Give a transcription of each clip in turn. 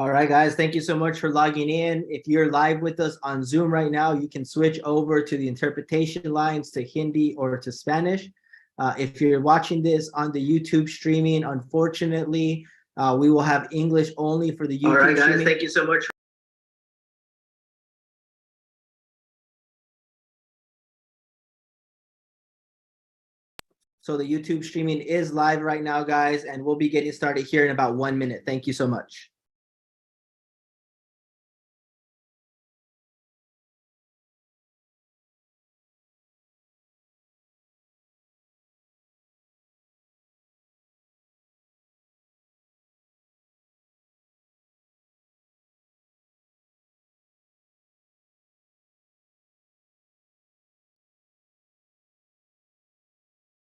All right, guys, thank you so much for logging in. If you're live with us on Zoom right now, you can switch over to the interpretation lines to Hindi or to Spanish. If you're watching this on the YouTube streaming, unfortunately, we will have English only for the YouTube All right, guys, streaming. thank you so much. So the YouTube streaming is live right now, guys, and we'll be getting started here in about 1 minute. Thank you so much.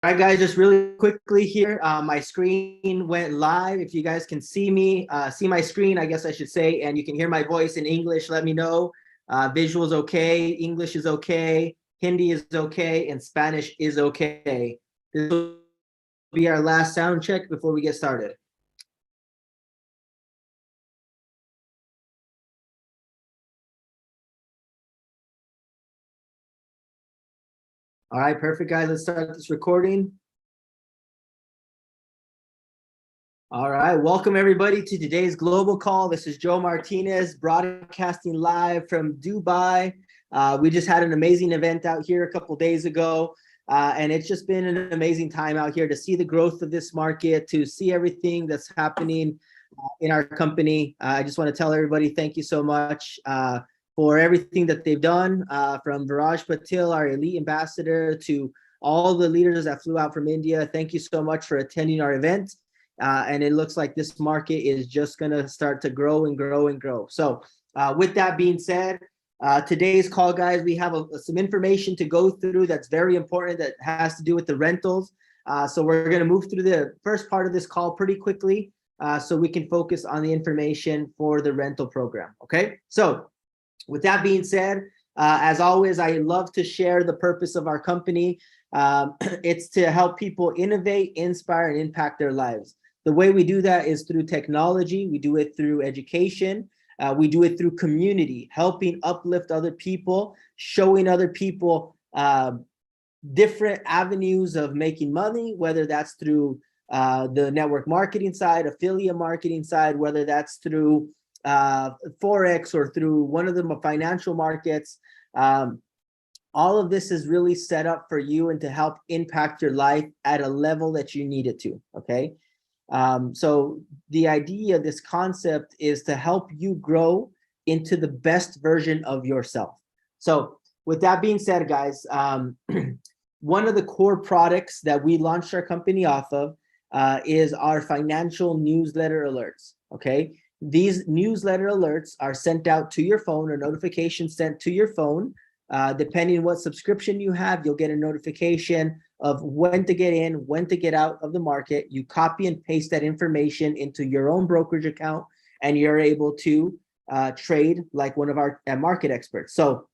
All right, guys, just really quickly here, my screen went live. If you guys can see me, see my screen, I guess I should say, and you can hear my voice in English, let me know. Visual is okay, English is okay, Hindi is okay, and Spanish is okay. This will be our last sound check before we get started. All right, perfect, guys. Let's start this recording. All right, welcome everybody to today's global call. This is Joe Martinez broadcasting live from Dubai. We just had an amazing event out here a couple days ago, and it's just been an amazing time out here to see the growth of this market, to see everything that's happening in our company. I just want to tell everybody thank you so much for everything that they've done, from Viraj Patil, our elite ambassador, to all the leaders that flew out from India. Thank you so much for attending our event. And it looks like this market is just going to start to grow and grow and grow. So with that being said, today's call, guys, we have some information to go through that's very important that has to do with the rentals. So we're going to move through the first part of this call pretty quickly so we can focus on the information for the rental program. Okay, so with that being said, as always, I love to share the purpose of our company. It's to help people innovate, inspire, and impact their lives. The way we do that is through technology. We do it through education. We do it through community, helping uplift other people, showing other people different avenues of making money, whether that's through the network marketing side, affiliate marketing side, whether that's through Forex or through one of the financial markets. All of this is really set up for you and to help impact your life at a level that you need it to, okay? So the idea, this concept is to help you grow into the best version of yourself. So with that being said, guys, one of the core products that we launched our company off of is our financial newsletter alerts, okay? These newsletter alerts are sent out to your phone, or notifications sent to your phone. Depending on what subscription you have, you'll get a notification of when to get in, when to get out of the market. You copy and paste that information into your own brokerage account, and you're able to trade like one of our market experts. So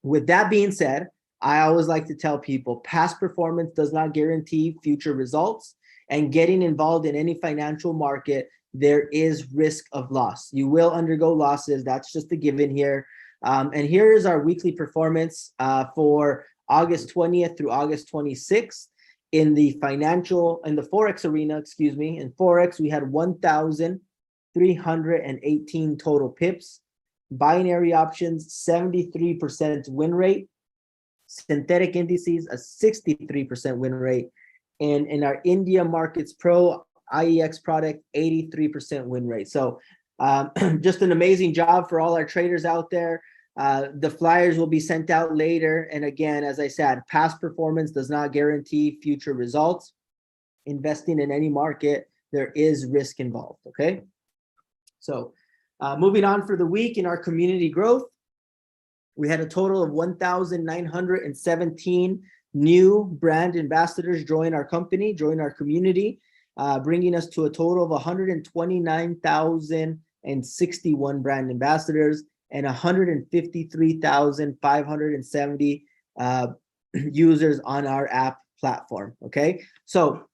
with that being said, I always like to tell people past performance does not guarantee future results, and getting involved in any financial market, there is risk of loss. You will undergo losses. That's just a given here. And here is our weekly performance for August 20th through August 26th in the Forex arena, excuse me. In Forex, we had 1,318 total pips. Binary options, 73% win rate. Synthetic indices, a 63% win rate. And in our India Markets Pro IEX product, 83% win rate. So just an amazing job for all our traders out there. The flyers will be sent out later. And again, as I said, past performance does not guarantee future results. Investing in any market, there is risk involved, okay? So moving on for the week in our community growth, we had a total of 1,917 new brand ambassadors join our company, join our community, bringing us to a total of 129,061 brand ambassadors and 153,570 users on our app platform, okay? So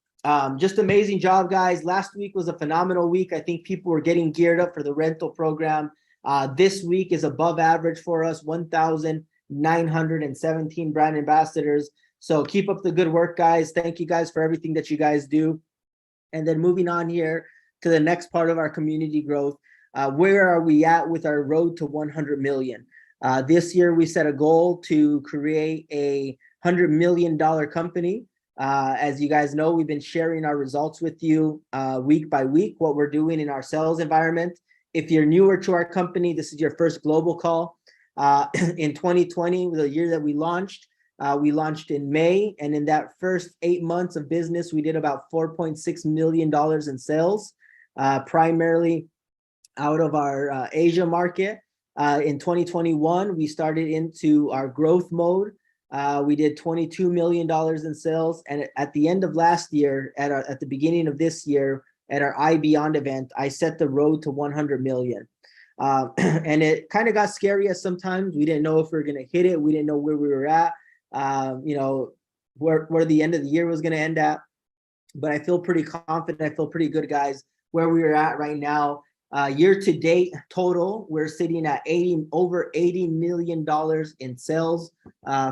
Just amazing job, guys. Last week was a phenomenal week. I think people were getting geared up for the rental program. This week is above average for us, 1,917 brand ambassadors. So keep up the good work, guys. Thank you guys for everything that you guys do. And then moving on here to the next part of our community growth. Where are we at with our road to 100 million? This year, we set a goal to create a $100 million company. As you guys know, we've been sharing our results with you week by week, what we're doing in our sales environment. If you're newer to our company, this is your first global call. In 2020, the year that we launched in May, and in that first 8 months of business, we did about $4.6 million in sales, primarily out of our Asia market. In 2021, we started into our growth mode. We did $22 million in sales, and at the end of last year, at the beginning of this year, at our iBeyond event, I set the road to 100 million. And it kind of got scary as sometimes. We didn't know if we were going to hit it. We didn't know where we were at, where the end of the year was going to end at. But I feel pretty confident. I feel pretty good, guys, where we are at right now. Year to date total, we're sitting at over $80 million in sales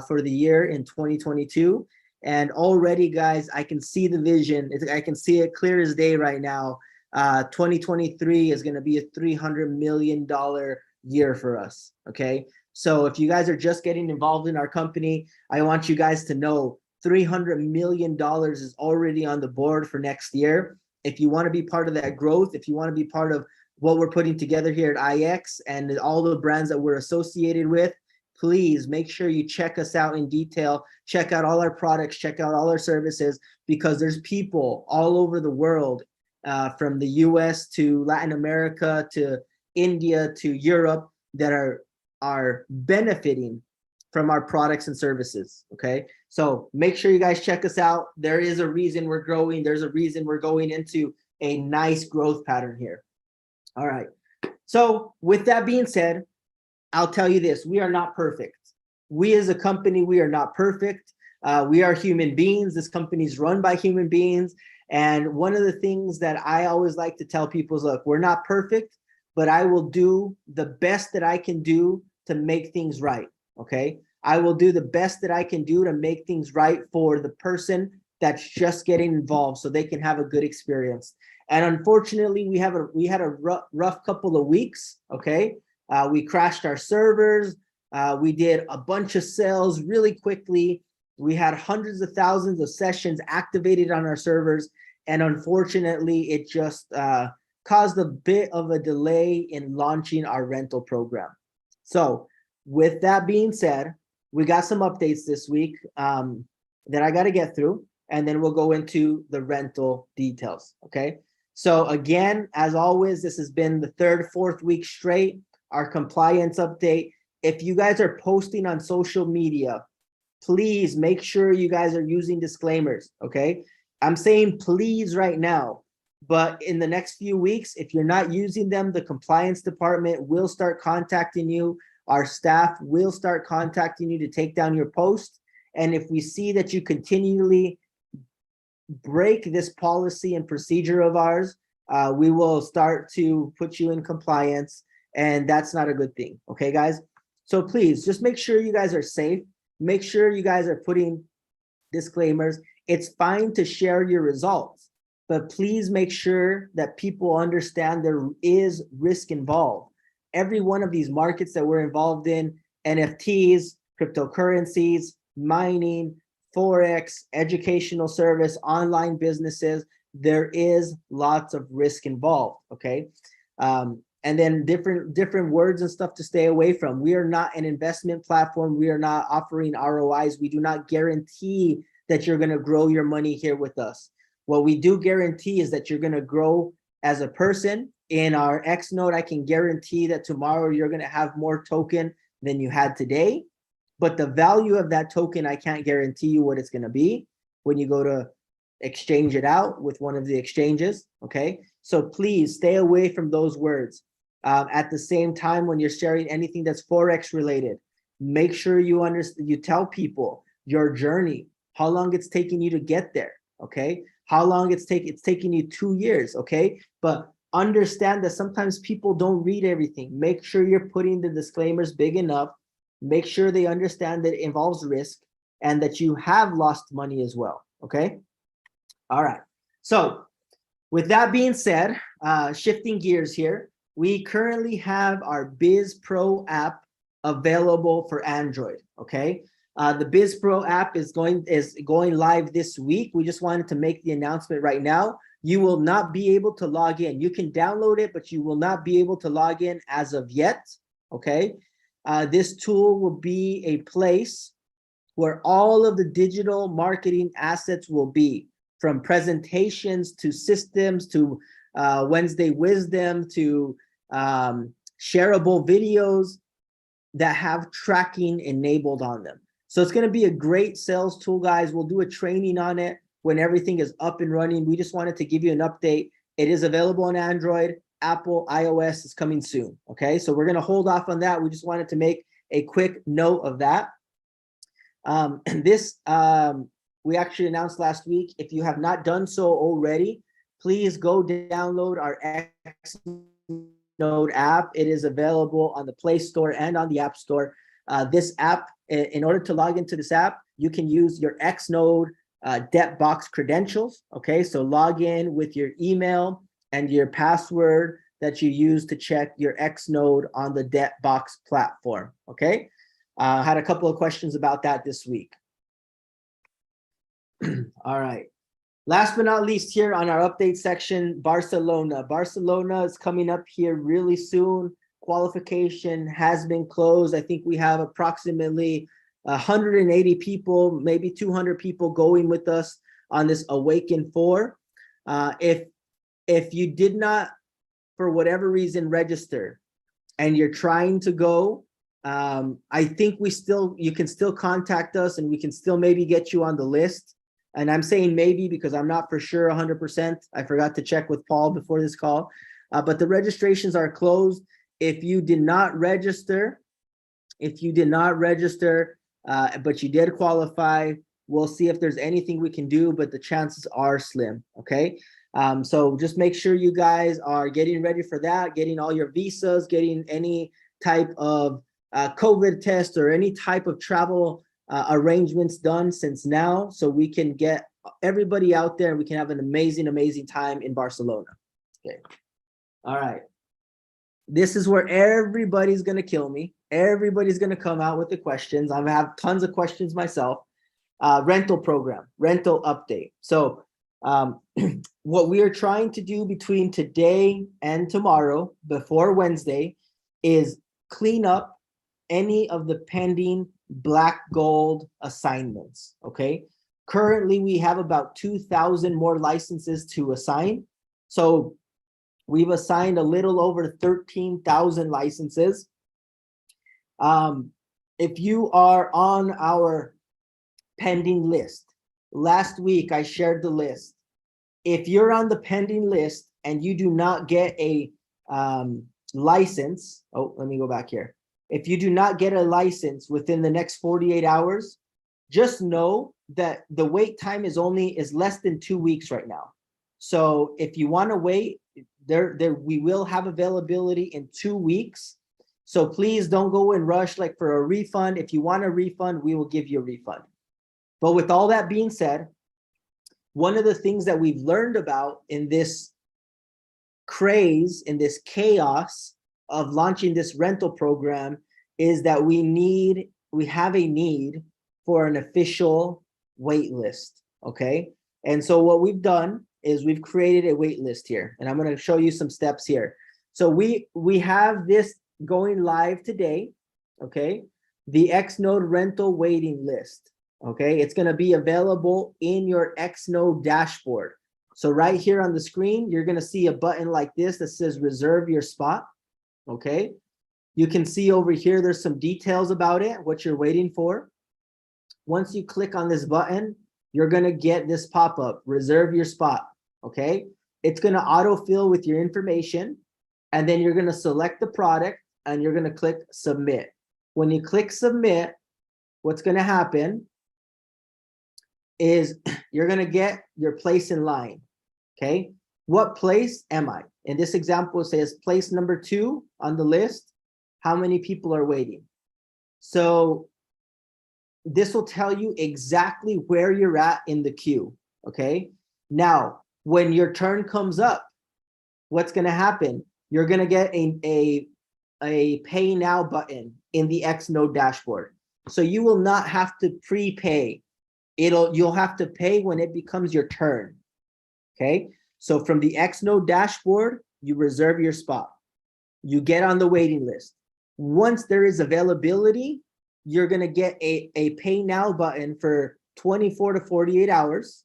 for the year in 2022. And already, guys, I can see the vision. I can see it clear as day right now. 2023 is going to be a $300 million year for us. Okay. So if you guys are just getting involved in our company, I want you guys to know $300 million is already on the board for next year. If you want to be part of that growth, if you want to be part of what we're putting together here at IX and all the brands that we're associated with, please make sure you check us out in detail. Check out all our products, check out all our services, because there's people all over the world, from the US to Latin America to India to Europe, that are benefiting from our products and services. Okay, so make sure you guys check us out. There is a reason we're growing. There's a reason we're going into a nice growth pattern here. All right, so with that being said, I'll tell you this: we are not perfect. We as a company, we are not perfect. We are human beings. This company is run by human beings. And one of the things that I always like to tell people is, look, we're not perfect, but I will do the best that I can do to make things right. Okay, I will do the best that I can do to make things right for the person that's just getting involved, so they can have a good experience. And unfortunately, we had a rough couple of weeks. Okay, we crashed our servers. We did a bunch of sales really quickly. We had hundreds of thousands of sessions activated on our servers, and unfortunately, it just caused a bit of a delay in launching our rental program. So with that being said, we got some updates this week that I got to get through, and then we'll go into the rental details. Okay, so again, as always, this has been the third, fourth week straight, our compliance update. If you guys are posting on social media, please make sure you guys are using disclaimers. Okay, I'm saying please right now, but in the next few weeks, if you're not using them, the compliance department will start contacting you. Our staff will start contacting you to take down your post. And if we see that you continually break this policy and procedure of ours, we will start to put you in compliance, and that's not a good thing. Okay, guys? So please just make sure you guys are safe. Make sure you guys are putting disclaimers. It's fine to share your results, but please make sure that people understand there is risk involved. Every one of these markets that we're involved in, NFTs, cryptocurrencies, mining, Forex, educational service, online businesses, there is lots of risk involved. Okay. And then different words and stuff to stay away from. We are not an investment platform. We are not offering ROIs. We do not guarantee that you're going to grow your money here with us. What we do guarantee is that you're going to grow as a person. In our X node, I can guarantee that tomorrow you're going to have more token than you had today. But the value of that token, I can't guarantee you what it's going to be when you go to exchange it out with one of the exchanges. Okay, so please stay away from those words. At the same time, when you're sharing anything that's Forex related, make sure you understand, you tell people your journey, how long it's taking you to get there. Okay, how long it's taking you 2 years, okay? But understand that sometimes people don't read everything. Make sure you're putting the disclaimers big enough. Make sure they understand that it involves risk and that you have lost money as well, okay? All right. So with that being said, shifting gears here, we currently have our Biz Pro app available for Android, okay? The Biz Pro app is going live this week. We just wanted to make the announcement right now. You will not be able to log in. You can download it, but you will not be able to log in as of yet, okay? This tool will be a place where all of the digital marketing assets will be, from presentations to systems to Wednesday Wisdom to shareable videos that have tracking enabled on them. So it's going to be a great sales tool, guys. We'll do a training on it when everything is up and running. We just wanted to give you an update. It is available on Android, Apple, iOS is coming soon. Okay, so we're going to hold off on that. We just wanted to make a quick note of that. And this we actually announced last week. If you have not done so already, please go download our Xnode app. It is available on the Play Store and on the App Store. This app, in order to log into this app, you can use your Xnode DebtBox credentials. Okay, so log in with your email and your password that you use to check your Xnode on the DebtBox platform. Okay, had a couple of questions about that this week. All right. Last but not least, here on our update section, Barcelona. Barcelona is coming up here really soon. Qualification has been closed. I think we have approximately 180 people, maybe 200 people going with us on this Awaken 4. If you did not, for whatever reason, register and you're trying to go, I think you can still contact us and we can still maybe get you on the list. And I'm saying maybe because I'm not for sure 100%. I forgot to check with Paul before this call, but the registrations are closed. If you did not register, but you did qualify, we'll see if there's anything we can do, but the chances are slim, okay? So just make sure you guys are getting ready for that, getting all your visas, getting any type of COVID test or any type of travel arrangements done since now, so we can get everybody out there and we can have an amazing time in Barcelona. Okay. All right. This is where everybody's going to kill me. Everybody's going to come out with the questions. I have tons of questions myself. Rental program, rental update. So what we are trying to do between today and tomorrow, before Wednesday, is clean up any of the pending black gold assignments. Okay, currently we have about 2,000 more licenses to assign, so we've assigned a little over 13,000 licenses. If you are on our pending list, last week I shared the list. If you're on the pending list and you do not get a license, let me go back here. If you do not get a license within the next 48 hours, just know that the wait time is less than 2 weeks right now. So if you want to wait, we will have availability in 2 weeks. So please don't go and rush like for a refund. If you want a refund, we will give you a refund. But with all that being said, one of the things that we've learned about in this craze, in this chaos of launching this rental program, is that we have a need for an official wait list. Okay, and so what we've done is we've created a wait list here, and I'm going to show you some steps here. So we have this going live today. Okay, the Xnode rental waiting list. Okay, it's going to be available in your Xnode dashboard. So right here on the screen, you're going to see a button like this that says reserve your spot. Okay, you can see over here there's some details about it, what you're waiting for. Once you click on this button, you're going to get this pop-up, reserve your spot. Okay, it's going to autofill with your information, and then you're going to select the product and you're going to click submit. When you click submit, what's going to happen is you're going to get your place in line. Okay. What place am I? In this example, it says place number 2 on the list. How many people are waiting? So this will tell you exactly where you're at in the queue. Okay. Now, when your turn comes up, what's going to happen? You're going to get a pay now button in the Xnode dashboard. So you will not have to prepay. You'll have to pay when it becomes your turn. Okay. So from the Xnode dashboard, you reserve your spot. You get on the waiting list. Once there is availability, you're going to get a pay now button for 24 to 48 hours.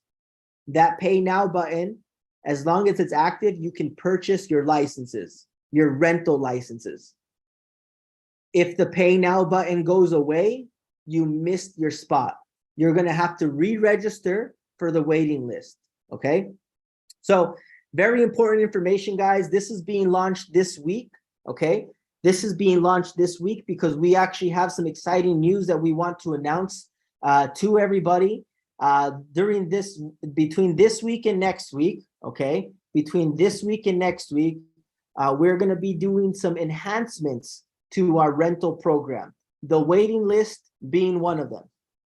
That pay now button, as long as it's active, you can purchase your licenses, your rental licenses. If the pay now button goes away, you missed your spot. You're going to have to re-register for the waiting list. Okay. So very important information, guys. This is being launched this week. Okay. This is being launched this week because we actually have some exciting news that we want to announce to everybody between this week and next week. Okay. Between this week and next week, we're going to be doing some enhancements to our rental program, the waiting list being one of them.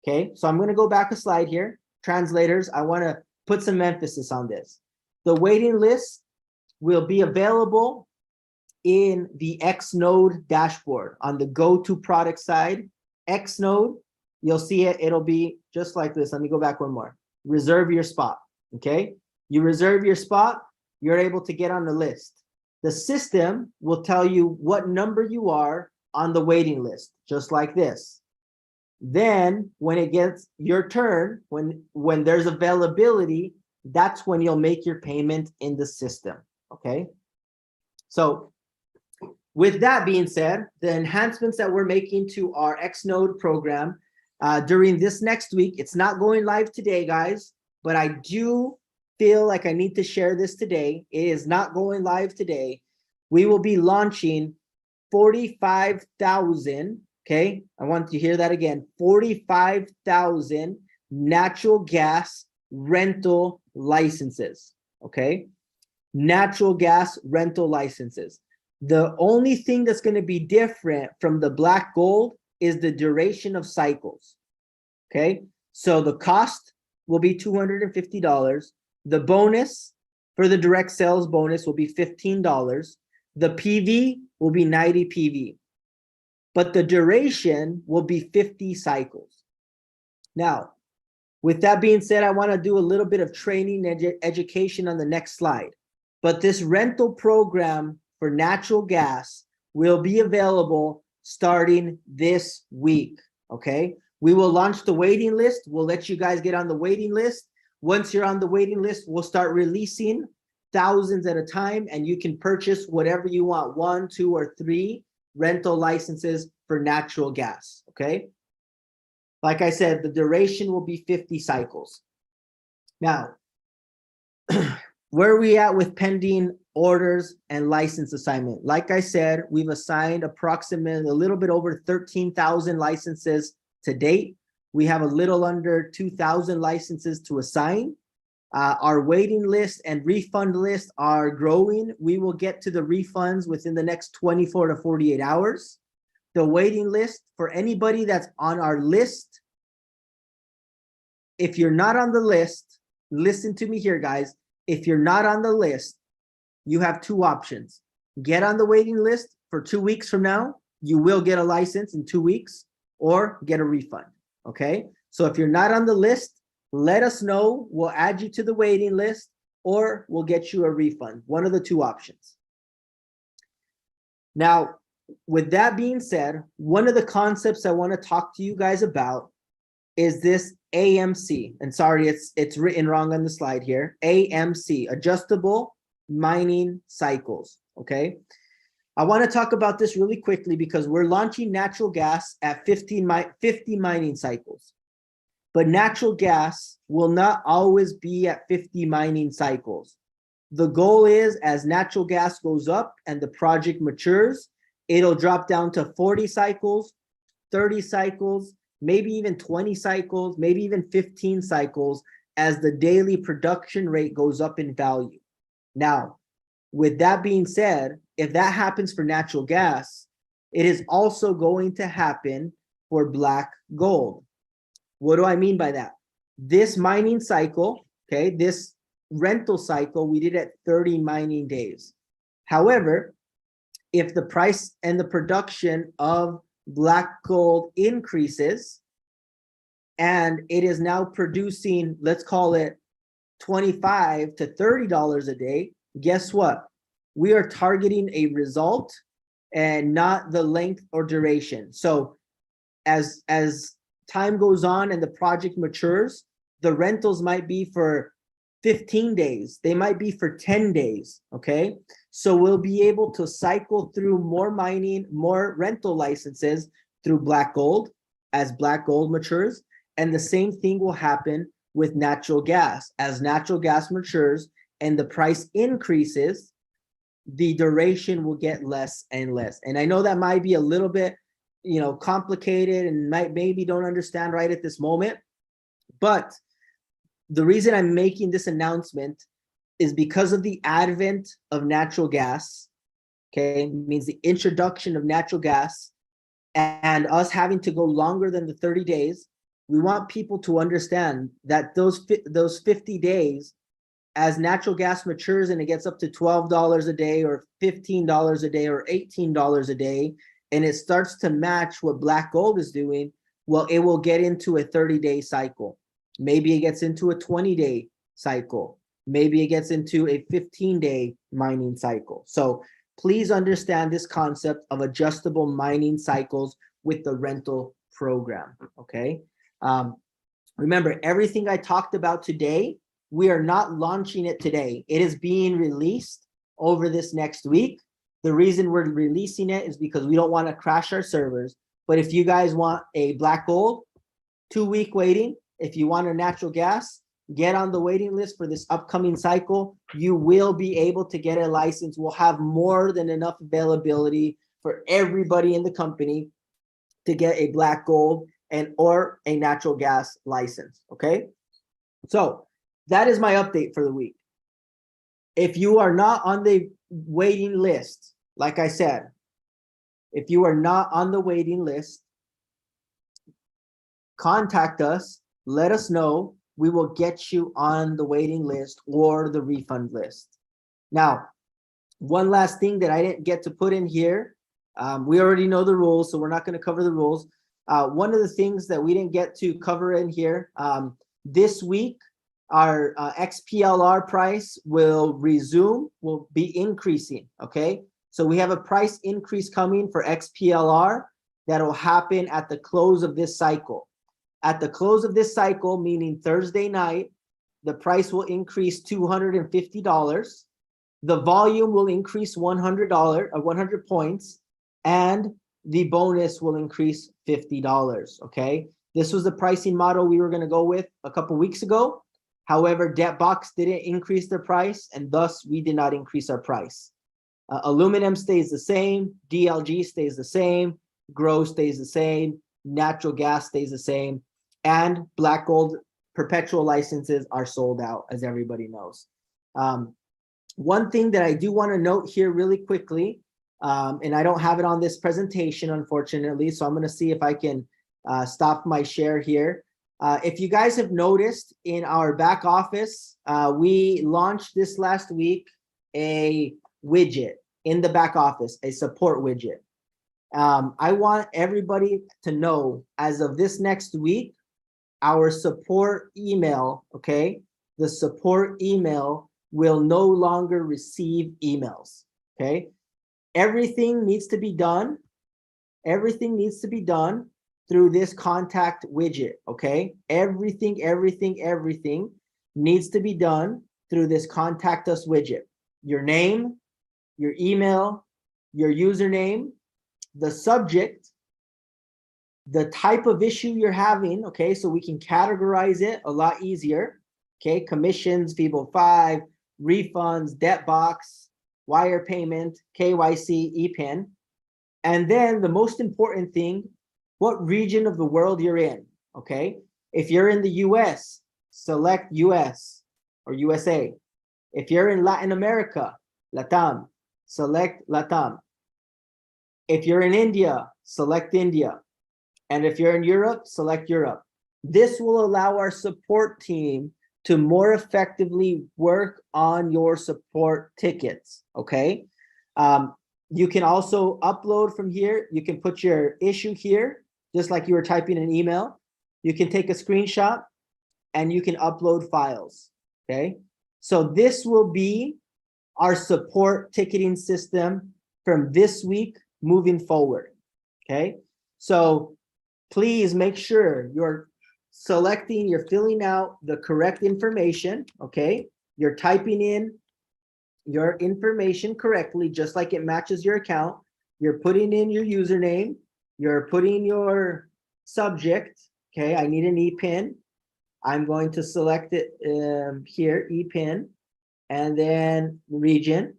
Okay. So I'm going to go back a slide here. Translators, I want to put some emphasis on this. The waiting list will be available in the Xnode dashboard on the go-to product side. Xnode, you'll see it. It'll be just like this. Let me go back one more. Reserve your spot. Okay. You reserve your spot, you're able to get on the list. The system will tell you what number you are on the waiting list, just like this. Then when it gets your turn, when there's availability, that's when you'll make your payment in the system. Okay. So with that being said, the enhancements that we're making to our Xnode program during this next week, it's not going live today, guys, but I do feel like I need to share this today. It is not going live today. We will be launching 45,000. Okay, I want to hear that again. 45,000 natural gas rental licenses. Okay, natural gas rental licenses. The only thing that's going to be different from the black gold is the duration of cycles. Okay, so the cost will be $250. The bonus for the direct sales bonus will be $15. The PV will be 90 PV, but the duration will be 50 cycles. Now, with that being said, I want to do a little bit of training and education on the next slide. But this rental program for natural gas will be available starting this week. Okay, we will launch the waiting list. We'll let you guys get on the waiting list. Once you're on the waiting list, we'll start releasing thousands at a time, and you can purchase whatever you want, 1, 2, or 3 rental licenses for natural gas. Okay, like I said, the duration will be 50 cycles. Now, where are we at with pending orders and license assignment? Like I said, we've assigned approximately a little bit over 13,000 licenses to date. We have a little under 2,000 licenses to assign. Our waiting list and refund list are growing. We will get to the refunds within the next 24 to 48 hours. The waiting list for anybody that's on our list, if you're not on the list, listen to me here, guys. If you're not on the list, you have 2 options. Get on the waiting list for 2 weeks from now. You will get a license in 2 weeks, or get a refund. Okay. So if you're not on the list, let us know. We'll add you to the waiting list, or we'll get you a refund. One of the 2 options. Now, with that being said, one of the concepts I want to talk to you guys about is this AMC. And sorry, it's written wrong on the slide here. AMC, adjustable mining cycles. Okay. I want to talk about this really quickly because we're launching natural gas at 50 mining cycles. But natural gas will not always be at 50 mining cycles. The goal is, as natural gas goes up and the project matures, it'll drop down to 40 cycles, 30 cycles, maybe even 20 cycles, maybe even 15 cycles as the daily production rate goes up in value. Now, with that being said, if that happens for natural gas, it is also going to happen for black gold. What do I mean by that? This mining cycle, okay, this rental cycle, we did at 30 mining days. However, if the price and the production of black gold increases and it is now producing, let's call it $25 to $30 a day, guess what? We are targeting a result and not the length or duration. So as time goes on and the project matures, the rentals might be for 15 days. They might be for 10 days, okay? So we'll be able to cycle through more mining, more rental licenses through black gold as black gold matures. And the same thing will happen with natural gas. As natural gas matures and the price increases, the duration will get less and less. And I know that might be a little bit, complicated and maybe don't understand right at this moment, but the reason I'm making this announcement is because of the advent of natural gas, okay? It means the introduction of natural gas and us having to go longer than the 30 days. We want people to understand that those 50 days, as natural gas matures and it gets up to $12 a day or $15 a day or $18 a day, and it starts to match what black gold is doing, well, it will get into a 30-day cycle. Maybe it gets into a 20-day cycle. Maybe it gets into a 15-day mining cycle. So please understand this concept of adjustable mining cycles with the rental program, okay? Remember, everything I talked about today, we are not launching it today. It is being released over this next week. The reason we're releasing it is because we don't want to crash our servers. But if you guys want a black gold, 2-week waiting. If you want a natural gas, get on the waiting list for this upcoming cycle. You will be able to get a license. We'll have more than enough availability for everybody in the company to get a black gold or a natural gas license, okay? So that is my update for the week. If you are not on the waiting list, like I said, if you are not on the waiting list, contact us, let us know. We will get you on the waiting list or the refund list. Now, one last thing that I didn't get to put in here. We already know the rules, so we're not going to cover the rules. One of the things that we didn't get to cover in here, this week, our XPLR price will be increasing, okay? So we have a price increase coming for XPLR that will happen at the close of this cycle. At the close of this cycle, meaning Thursday night, the price will increase $250. The volume will increase $100 points, and the bonus will increase $50, okay? This was the pricing model we were going to go with a couple weeks ago. However, Debtbox didn't increase their price, and thus we did not increase our price. Aluminum stays the same, DLG stays the same, Grow stays the same, natural gas stays the same, and black gold perpetual licenses are sold out, as everybody knows. One thing that I do want to note here really quickly, and I don't have it on this presentation, unfortunately, so I'm going to see if I can stop my share here. If you guys have noticed in our back office, we launched this last week a widget in the back office, a support widget. I want everybody to know, as of this next week, our support email, okay, the support email will no longer receive emails, okay? Everything needs to be done. Everything needs to be done through this contact widget, okay? Everything needs to be done through this contact us widget. Your name, your email, your username, the subject, the type of issue you're having, okay? So we can categorize it a lot easier, okay? Commissions, FIBO 5, refunds, debt box, wire payment, KYC, EPIN. And then the most important thing, what region of the world you're in, okay? If you're in the US, select US or USA. If you're in Latin America, LATAM, select LATAM. If you're in India, select India. And if you're in Europe, select Europe. This will allow our support team to more effectively work on your support tickets, okay? You can also upload from here. You can put your issue here, just like you were typing an email. You can take a screenshot and you can upload files, okay? So this will be our support ticketing system from this week moving forward, okay? So please make sure you're filling out the correct information, okay? You're typing in your information correctly, just like it matches your account. You're putting in your username, you're putting your subject, okay? I need an ePIN. I'm going to select it here, ePIN, and then region.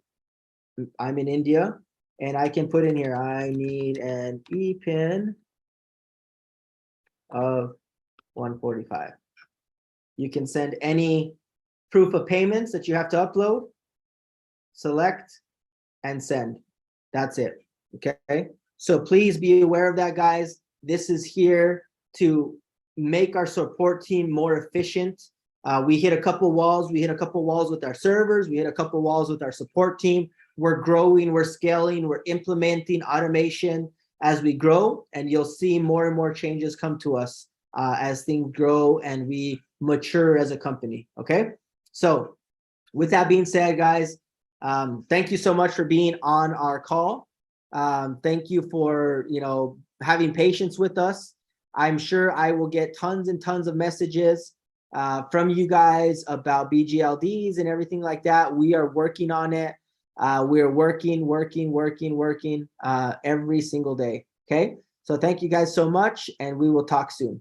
I'm in India, and I can put in here, I need an ePIN of 145. You can send any proof of payments that you have to upload, select, and send. That's it, okay? So please be aware of that, guys. This is here to make our support team more efficient. We hit a couple walls. We hit a couple walls with our servers. We hit a couple walls with our support team. We're growing, we're scaling, we're implementing automation as we grow, and you'll see more and more changes come to us as things grow and we mature as a company, okay? So with that being said, guys, thank you so much for being on our call. Thank you for, having patience with us. I'm sure I will get tons and tons of messages from you guys about BGLDs and everything like that. We are working on it. We're working every single day. Okay. So thank you guys so much, and we will talk soon.